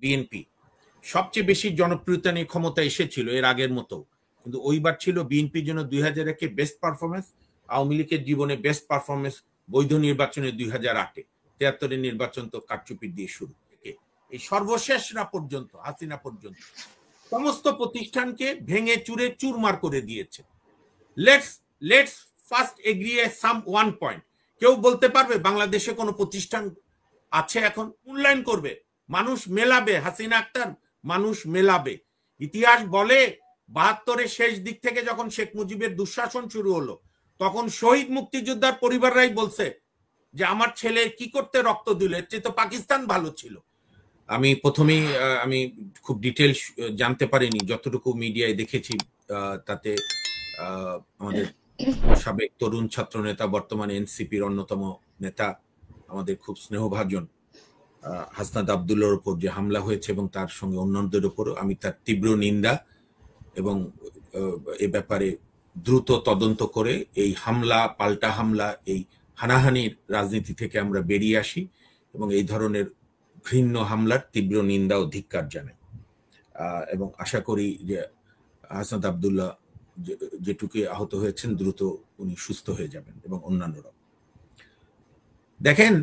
BNP সবচেয়ে বেশি জনপ্রিয়তা নিয়ে ক্ষমতা এসেছিল এর আগের মতো, কিন্তু ওইবার ছিল বিএনপির জন্য 2001-এ বেস্ট পারফরমেন্স, আওয়ামী লীগের জীবনে বেস্ট পারফরমেন্স বৈধ নির্বাচনে 2008-এ। 73-এর নির্বাচন তো কারচুপি দিয়ে শুরু, এই সর্বশেষরা পর্যন্ত হাসিনা পর্যন্ত সমস্ত প্রতিষ্ঠানকে ভেঙে চুরে চুরমার করে দিয়েছে। Let's first agree some one point. কেউ বলতে পারবে বাংলাদেশে কোনো প্রতিষ্ঠান আছে এখন? মূল্যায়ন করবে, মানুষ মেলাবে। হাসিনা আক্তার, মানুষ মেলাবে। ইতিহাস বলে 72-এর শেষ দিক থেকে যখন শেখ মুজিবের দুঃশাসন শুরু হলো, তখন শহীদ মুক্তিযোদ্ধার পরিবাররাই বলছে যে আমার ছেলে কি করতে রক্ত দিল, এর চেয়ে তো পাকিস্তান ভালো ছিল। আমি প্রথমেই আমি খুব ডিটেলস জানতে পারিনি, যতটুকু মিডিয়ায় দেখেছি তাতে আমাদের সাবেক তরুণ ছাত্র নেতা, বর্তমানে এনসিপির অন্যতম নেতা, আমাদের খুব স্নেহভাজন হাসনাত আবদুল্লাহর উপর যে হামলা হয়েছে এবং তার সঙ্গে অন্যদের উপরও আমি তার তীব্র নিন্দা, এবং এ ব্যাপারে দ্রুত তদন্ত করে এই হামলা, পাল্টা হামলা, এই হানাহানির রাজনীতি থেকে আমরা বেরিয়ে আসি এবং এই ধরনের ঘৃণ্য হামলার তীব্র নিন্দা ও ধিক্কার জানাই। এবং আশা করি যে হাসনাত আবদুল্লাহ যেটুকু আহত হয়েছেন দ্রুত উনি সুস্থ হয়ে যাবেন এবং অন্যান্যরা। দেখেন,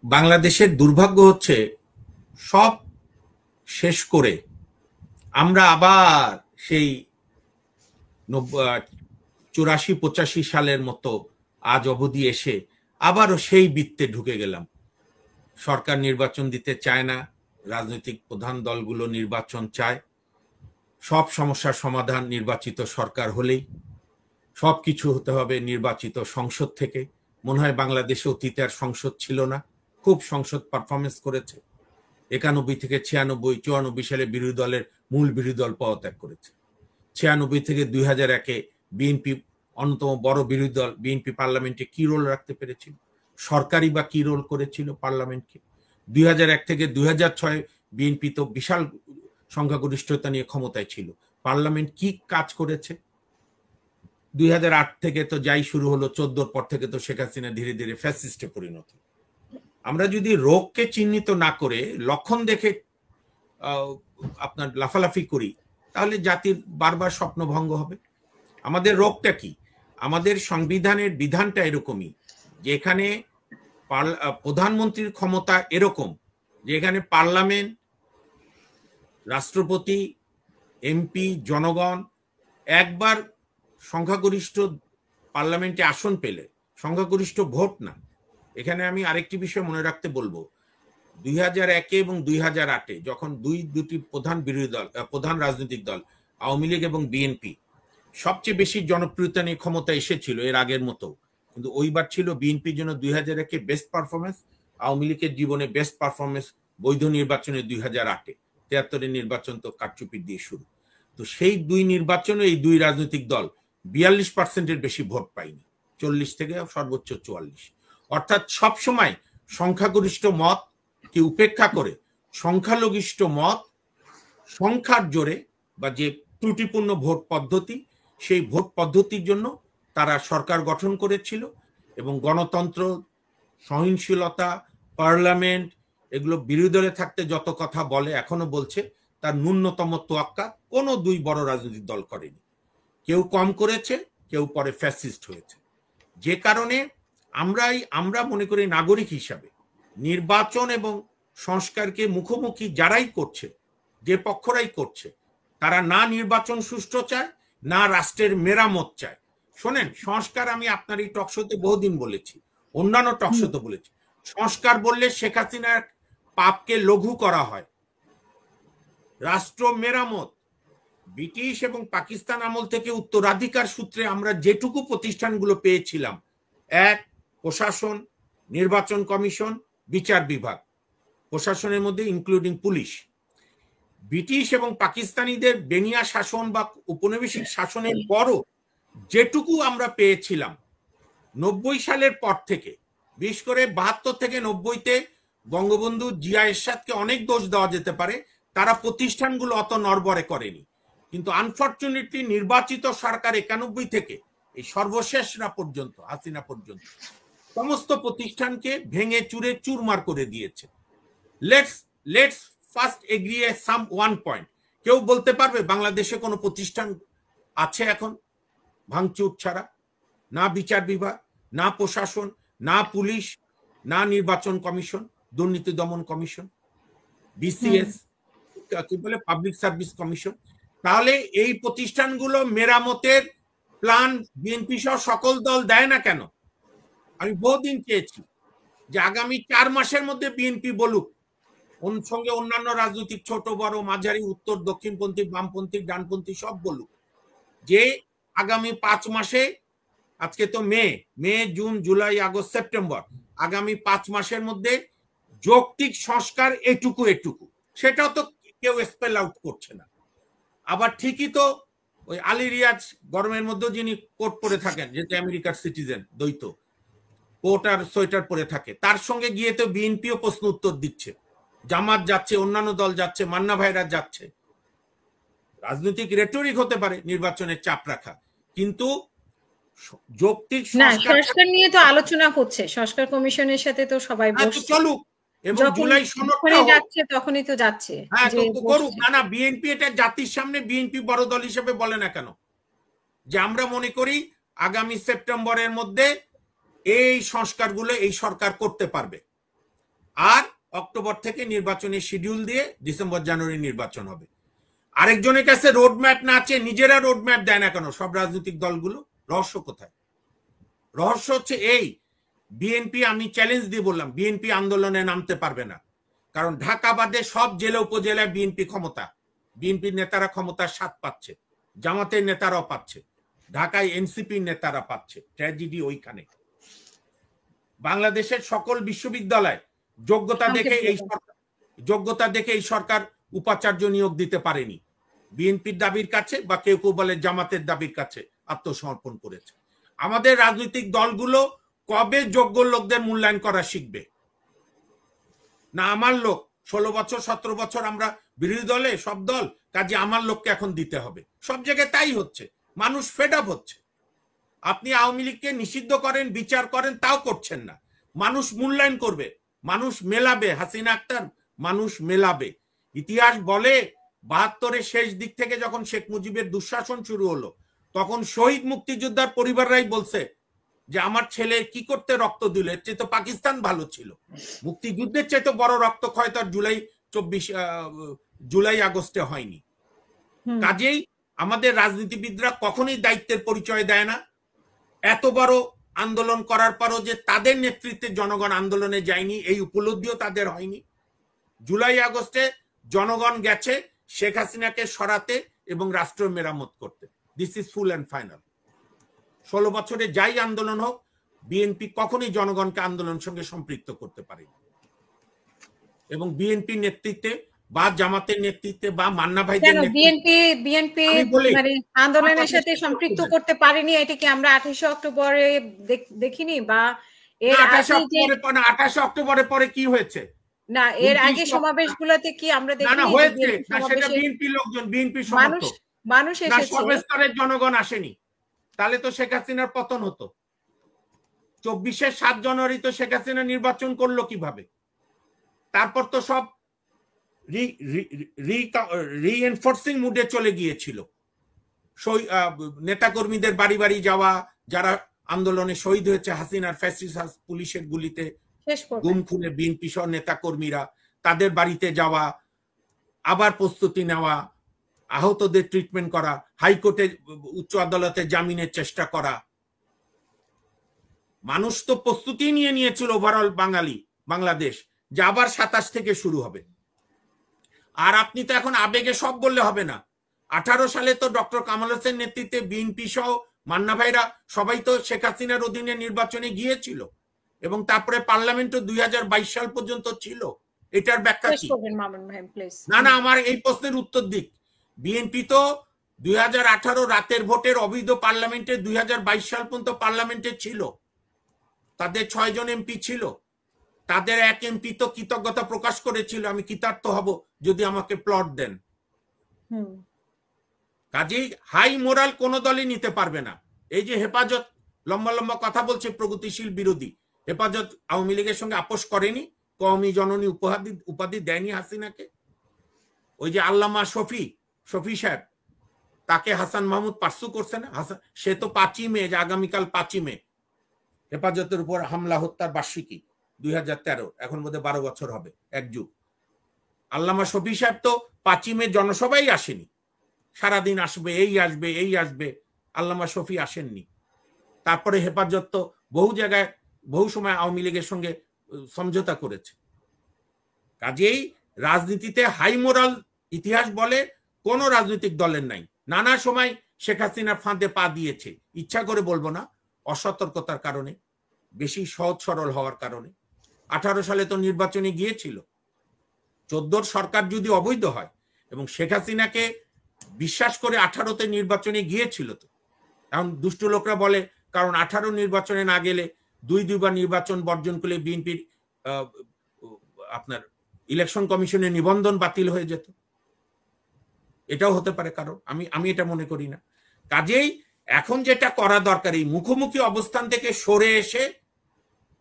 বাংলাদেশের দুর্ভাগ্য হচ্ছে সব শেষ করে আমরা আবার সেই 84-85 সালের মতো আজ অবধি এসে আবারও সেই বৃত্তে ঢুকে গেলাম। সরকার নির্বাচন দিতে চায় না, রাজনৈতিক প্রধান দলগুলো নির্বাচন চায়, সব সমস্যার সমাধান নির্বাচিত সরকার হলেই, সবকিছু হতে হবে নির্বাচিত সংসদ থেকে। মনে হয় বাংলাদেশে অতীতে আর সংসদ ছিল না, খুব সংসদ পারফরমেন্স করেছে। 91 থেকে 96, 94 সালে বিরোধী দলের মূল বিরোধী দল পদত্যাগ করেছে। 96 থেকে 2001-এ বিএনপি অন্যতম বড় বিরোধী দল, বিএনপি পার্লামেন্টে কি রোল রাখতে পেরেছিল? সরকারি বা কি রোল করেছিল পার্লামেন্টকে? 2001 থেকে 2006 বিএনপি তো বিশাল সংখ্যাগরিষ্ঠতা নিয়ে ক্ষমতায় ছিল, পার্লামেন্ট কি কাজ করেছে? 2008 থেকে তো যাই শুরু হলো, 14 পর থেকে তো শেখ হাসিনা ধীরে ধীরে ফ্যাসিস্টে পরিণত। আমরা যদি রোগকে চিহ্নিত না করে লক্ষণ দেখে আপনার লাফালাফি করি, তাহলে জাতির বারবার স্বপ্নভঙ্গ হবে। আমাদের রোগটা কি? আমাদের সংবিধানের বিধানটা এরকমই যে এখানে প্রধানমন্ত্রীর ক্ষমতা এরকম যে এখানে পার্লামেন্ট, রাষ্ট্রপতি, এমপি, জনগণ একবার সংখ্যাগরিষ্ঠ পার্লামেন্টে আসন পেলে, সংখ্যাগরিষ্ঠ ভোট না। এখানে আমি আরেকটি বিষয় মনে রাখতে বলবো, 2001 এবং 2008-এ যখন দুটি প্রধান রাজনৈতিক দল আওয়ামী লীগ এবং বিএনপি সবচেয়ে বেশি জনপ্রিয়তা নিয়ে ক্ষমতা এসেছিল এর আগের মতো, কিন্তু ওইবার ছিল বিএনপির জন্য 2001-এ বেস্ট পারফরমেন্স, আওয়ামী লীগের জীবনে বেস্ট পারফরমেন্স বৈধ নির্বাচনে 2008-এ। 73-এর নির্বাচন তো কারচুপি দিয়ে শুরু। তো সেই দুই নির্বাচনে এই দুই রাজনৈতিক দল 42%-এর বেশি ভোট পায়নি, 40 থেকে সর্বোচ্চ 44। অর্থাৎ সবসময় সংখ্যাগরিষ্ঠ মত কি উপেক্ষা করে সংখ্যালঘিষ্ঠ মত সংখ্যার জোরে বা যে ত্রুটিপূর্ণ ভোট পদ্ধতি, সেই ভোট পদ্ধতির জন্য তারা সরকার গঠন করেছিল এবং গণতন্ত্র, সহিংসলতা, পার্লামেন্ট এগুলো বিরোধী দলে থাকতে যত কথা বলে, এখনো বলছে, তার ন্যূনতম তোয়াক্কা কোনো দুই বড় রাজনৈতিক দল করেনি। কেউ কম করেছে, কেউ পরে ফ্যাসিস্ট হয়েছে। যে কারণে আমরা মনে করি নাগরিক হিসাবে নির্বাচন এবং সংস্কারকে মুখোমুখি যারাই করছে, যে পক্ষরাই করছে, তারা না নির্বাচন সুষ্ঠু চায়, না রাষ্ট্রের মেরামত চায়। শোনেন, সংস্কার আমি আপনার এই টকশোতে বহুদিন বলেছি, অন্যান্য টকশোতে বলেছি, সংস্কার বললে শেখ হাসিনার পাপকে লঘু করা হয়। রাষ্ট্র মেরামত ব্রিটিশ এবং পাকিস্তান আমল থেকে উত্তরাধিকার সূত্রে আমরা যেটুকু প্রতিষ্ঠানগুলো পেয়েছিলাম, এক, প্রশাসন, নির্বাচন কমিশন, বিচার বিভাগ, প্রশাসনের মধ্যে ইনক্লুডিং পুলিশ। ব্রিটিশ এবং পাকিস্তানিদের বেনিয়া শাসন বা উপনিবেশিক শাসনের পরও যেটুকু আমরা পেয়েছিলাম 90 সালের পর থেকে, বিশেষ করে 72 থেকে 90-তে বঙ্গবন্ধু জিয়া এরশাদকে অনেক দোষ দেওয়া যেতে পারে, তারা প্রতিষ্ঠানগুলো অত নড়বড়ে করেনি। কিন্তু আনফরচুনেটলি নির্বাচিত সরকার 91 থেকে এই সর্বশেষরা পর্যন্ত, হাসিনা পর্যন্ত সমস্ত প্রতিষ্ঠানকে ভেঙে চুরে চুরমার করে দিয়েছে। Let's first agree some one point. কেউ বলতে পারবে বাংলাদেশে কোনো প্রতিষ্ঠান আছে এখন ভাঙচুর ছাড়া? না বিচার বিভাগ, না প্রশাসন, না পুলিশ, না নির্বাচন কমিশন, দুর্নীতি দমন কমিশন, বিসিএস, কি বলে পাবলিক সার্ভিস কমিশন। তাহলে এই প্রতিষ্ঠানগুলো মেরামতের প্ল্যান বিএনপি সহ সকল দল দেয় না কেন? আমি বহুদিন চেয়েছি যে আগামী 4 মাসের মধ্যে বিএনপি বলুক, সঙ্গে অন্যান্য রাজনৈতিক ছোট বড় মাঝারি উত্তর দক্ষিণপন্থী বামপন্থী ডানপন্থী সব বলুক যে আগামী 5 মাসে, আজকে তো May June July August September, আগামী 5 মাসের মধ্যে যৌক্তিক সংস্কার এটুকু এটুকু, সেটাও তো কেউ স্পেল আউট করছে না। আবার ঠিকই তো ওই আলী রিয়াজ গরমের মধ্যে যিনি কোট পরে থাকেন, যেহেতু আমেরিকার সিটিজেন, দ্বৈত কোট আর সোয়েটার পরে থাকে, তার সঙ্গে গিয়ে তো বিএনপিও প্রশ্ন উত্তর দিচ্ছে, জামাত যাচ্ছে, অন্যান্য দল যাচ্ছে, মান্না ভাইরা যাচ্ছে। রাজনৈতিক রেটরিক হতে পারে নির্বাচনের চাপ রাখা, কিন্তু যৌক্তিক সংস্কার নিয়ে তো আলোচনা হচ্ছে, সংস্কার কমিশনের সাথে তো সবাই বসছে, চলুক, এবং জুলাই সনদটা যাচ্ছে তখনই তো যাচ্ছে। হ্যাঁ, তো করুক না। বিএনপি এটা জাতির সামনে, বিএনপি বড় দল হিসেবে বলে না কেন যে আমরা মনে করি আগামী সেপ্টেম্বরের মধ্যে এই সংস্কারগুলো এই সরকার করতে পারবে, আর অক্টোবর থেকে নির্বাচনের শিডিউল দিয়ে ডিসেম্বর জানুয়ারি নির্বাচন হবে। আরেকজনের কাছে রোড ম্যাপ না আছে, নিজেরা রোড ম্যাপ দেয় না কেন সব রাজনৈতিক দলগুলো? রহস্য কোথায়? রহস্য হচ্ছে এই, বিএনপি, আমি চ্যালেঞ্জ দিয়ে বললাম, বিএনপি আন্দোলনে নামতে পারবে না, কারণ ঢাকা বাদে সব জেলা উপজেলায় বিএনপি ক্ষমতা, বিএনপির নেতারা ক্ষমতার স্বাদ পাচ্ছে, জামাতের নেতারাও পাচ্ছে, ঢাকায় এনসিপির নেতারা পাচ্ছে। ট্র্যাজেডি ওইখানে। বাংলাদেশের সকল বিশ্ববিদ্যালয় যোগ্যতা দেখে এই সরকার উপাচার্য নিয়োগ দিতে পারেনি, বিএনপির দাবির কাছে বা কেউ কেউ বলে জামাতের দাবির কাছে আত্মসমর্পণ করেছে। আমাদের রাজনৈতিক দলগুলো কবে যোগ্য লোকদের মূল্যায়ন করা শিখবে? না আমার লোক 16 বছর 17 বছর আমরা বিরোধী দলে, সব দল, কাজে আমার লোককে এখন দিতে হবে। সব জায়গায় তাই হচ্ছে, মানুষ ফেড আপ হচ্ছে। আপনি আওয়ামী লীগকে নিষিদ্ধ করেন, বিচার করেন, তাও করছেন না। মানুষ মূল্যায়ন করবে, মানুষ মেলাবে। হাসিনা আক্তার, মানুষ মেলাবে। ইতিহাস বলে 72-এর শেষ দিক থেকে যখন শেখ মুজিবের দুঃশাসন শুরু হলো, তখন শহীদ মুক্তিযোদ্ধার পরিবাররাই বলছে যে আমার ছেলে কি করতে রক্ত দিল, এর চেয়ে তো পাকিস্তান ভালো ছিল। মুক্তিযুদ্ধের চেয়ে তো বড় রক্তক্ষয় তার জুলাই আগস্টে হয়নি। কাজেই আমাদের রাজনীতিবিদরা কখনোই দায়িত্বের পরিচয় দেয় না। এত বড় আন্দোলন করার পরও যে তাদের নেতৃত্বে জনগণ আন্দোলনে যায়নি, এই উপলব্ধিও তাদের হয়নি। জুলাই আগস্টে জনগণ গেছে শেখ হাসিনাকে সরাতে এবং রাষ্ট্র মেরামত করতে। This is full and final. 16 বছরে যাই আন্দোলন হোক, বিএনপি কখনোই জনগণকে আন্দোলনের সঙ্গে সম্পৃক্ত করতে পারেনি, এবং বিএনপির নেতৃত্বে বা জামাতের নেতৃত্বে বা মান্না ভাইদের বিএনপি মানে আন্দোলনের সাথে সম্পৃক্ত করতে পারেনি। এটা কি আমরা 28 অক্টোবরে দেখিনি? বা এর 28 অক্টোবরের পরে কি হয়েছে? না, এর আগে সমাবেশগুলোতে কি আমরা দেখিনি? না হয়েছে, সেটা বিএনপি লোকজন, বিএনপি সমর্থক মানুষ এসেছে, সব স্তরের জনগণ আসেনি। তাহলে তো শেখ হাসিনার পতন হতো। 24-এর 7 জানুয়ারি তো শেখ হাসিনা নির্বাচন করলো কিভাবে? তারপর তো সব রিএনফোর্সিং মুডে চলে গিয়েছিল। নেতাকর্মীদের বাড়ি বাড়ি যাওয়া, যারা আন্দোলনে শহীদ হয়েছে হাসিনার ফ্যাসিস্ট পুলিশের গুলিতে, গুম খুনে বিএনপি সহ নেতাকর্মীরা, তাদের বাড়িতে যাওয়া, আবার প্রস্তুতি নেওয়া, আহতদের ট্রিটমেন্ট করা, হাইকোর্টে উচ্চ আদালতে জামিনের চেষ্টা করা। মানুষ তো প্রস্তুতি নিয়ে নিয়েছিল ওভারঅল বাংলাদেশ, যে আবার 27 থেকে শুরু হবে। আর আপনি তো এখন আবেগে সব বললে হবে না। 18 সালে তো ডক্টর কামাল হোসেন নেতৃত্বে বিএনপি সহ মান্না ভাইরা সবাই তো শেখ হাসিনার অধীনে নির্বাচনে গিয়েছিল, এবং তারপরে পার্লামেন্টও 2022 সাল পর্যন্ত ছিল। এটার ব্যাখ্যা কি? না, আমার এই প্রশ্নের উত্তর দিক। বিএনপি তো 2018 রাতের ভোটের অবৈধ পার্লামেন্টে 2022 সাল পর্যন্ত পার্লামেন্টে ছিল। তাদের 6 জন এমপি ছিল। তাদের এক এমপি তো কৃতজ্ঞতা প্রকাশ করেছিল, আমি কৃতার্থ হব যদি আমাকে প্লট দেন। কাজেই হাই মোরাল কোন দলই নিতে পারবে না। এই যে হেফাজত লম্বা লম্বা কথা বলছে প্রগতিশীল বিরোধী, হেফাজত আওয়ামী লীগের সঙ্গে আপোষ করেনি, কওমি জননী উপাধি দেয়নি হাসিনাকে। ওই যে আল্লামা শফি সাহেব, তাকে হাসান মাহমুদ পার্সু করছে না? সে তো 5ই মে, আগামীকাল 5ই মে হেফাজতের উপর হামলা হত্যার বার্ষিকী 2013, এখন বোধহয় 12 বছর হবে, এক যুগ। আল্লামা শফি সাহেব তো 5ই মে জনসভাই আসেনি, সারাদিন আসবে, এই আসবে, আল্লামা শফি আসেননি। তারপরে হেফাজত তো বহু জায়গায় বহু সময় আওয়ামী লীগের সঙ্গে সমঝোতা করেছে। কাজেই রাজনীতিতে হাই মোরাল ইতিহাস বলে কোন রাজনৈতিক দলের নাই। নানা সময় শেখ হাসিনার ফাঁদে পা দিয়েছে, ইচ্ছা করে বলবো না, অসতর্কতার কারণে, বেশি সহজ সরল হওয়ার কারণে। 18 সালে তো নির্বাচনে গিয়েছিল। 14 সরকার যদি অবৈধ হয় এবং শেখ হাসিনাকে বিশ্বাস করে 18তে নির্বাচনে গিয়েছিল, তো এখন দুষ্ট লোকরা বলে কারণ 18 নির্বাচনে না গেলে দুইবার নির্বাচন বর্জন করলে বিএনপির আপনার ইলেকশন কমিশনের নিবন্ধন বাতিল হয়ে যেত। এটাও হতে পারে কারণ, আমি এটা মনে করি না। কাজেই এখন যেটা করা দরকার, এই মুখোমুখি অবস্থান থেকে সরে এসে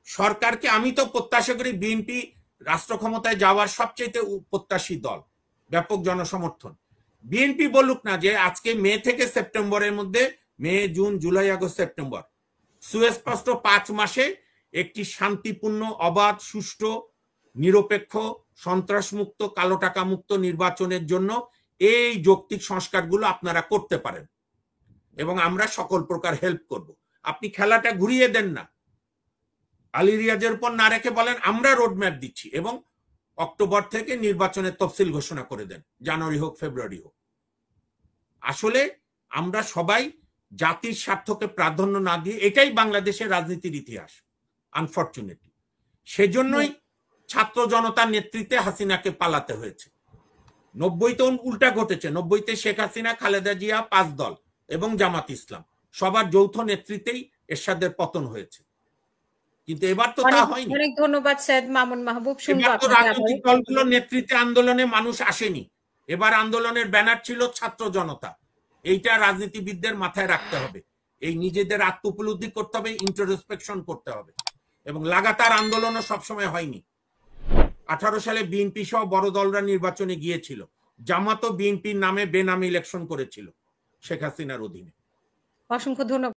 সরকারকে, আমি তো প্রত্যাশা করি বিএনপি রাষ্ট্র ক্ষমতায় যাওয়ার সবচেয়ে প্রত্যাশী দল, ব্যাপক জনসমর্থন। বিএনপি বলুক না যে আজকে মে থেকে সেপ্টেম্বরের মধ্যে, মে, জুন, জুলাই, আগস্ট, সেপ্টেম্বর, সুস্পষ্ট 5 মাসে একটি শান্তিপূর্ণ, অবাধ, সুষ্ঠু, নিরপেক্ষ, সন্ত্রাসমুক্ত, কালো টাকা মুক্ত নির্বাচনের জন্য এই যৌক্তিক সংস্কারগুলো আপনারা করতে পারেন এবং আমরা সকল প্রকার হেল্প করব। আপনি খেলাটা ঘুরিয়ে দেন না, আলী রিয়াজের উপর না রেখে বলেন আমরা রোডম্যাপ দিচ্ছি এবং অক্টোবর থেকে নির্বাচনের তফসিল ঘোষণা করে দেন, জানুয়ারি হোক, ফেব্রুয়ারি হোক। আসলে আমরা সবাই জাতির স্বার্থকে প্রাধান্য না দিয়ে, এটাই বাংলাদেশের রাজনীতির ইতিহাস আনফরচুনেটলি। সেজন্যই ছাত্র জনতার নেতৃত্বে হাসিনাকে পালাতে হয়েছে। 90-তে উল্টা ঘটেছে। 90-তে শেখ হাসিনা, খালেদা জিয়া, 5 দল এবং জামাত ইসলাম সবার যৌথ নেতৃত্বেই এরশাদের পতন হয়েছে। কিন্তু এবার তো তা হয়নি। অনেক ধন্যবাদ সৈয়দ মামুন মাহবুব। শুনবো আপনাকে। রাজনৈতিক দলগুলোর নেতৃত্বে আন্দোলনে মানুষ আসেনি, এবার আন্দোলনের ব্যানার ছিল ছাত্র জনতা। এইটা রাজনীতিবিদদের মাথায় রাখতে হবে। এই নিজেদের আত্মোপলব্ধি করতে হবে, ইন্ট্রোস্পেকশন করতে হবে। এবং লাগাতার আন্দোলনও সবসময় হয়নি। 18 সালে বিএনপি সহ বড় দলরা নির্বাচনে গিয়েছিল, জামাতও বিএনপির নামে বেনামে ইলেকশন করেছিল শেখ হাসিনার অধীনে। অসংখ্য ধন্যবাদ।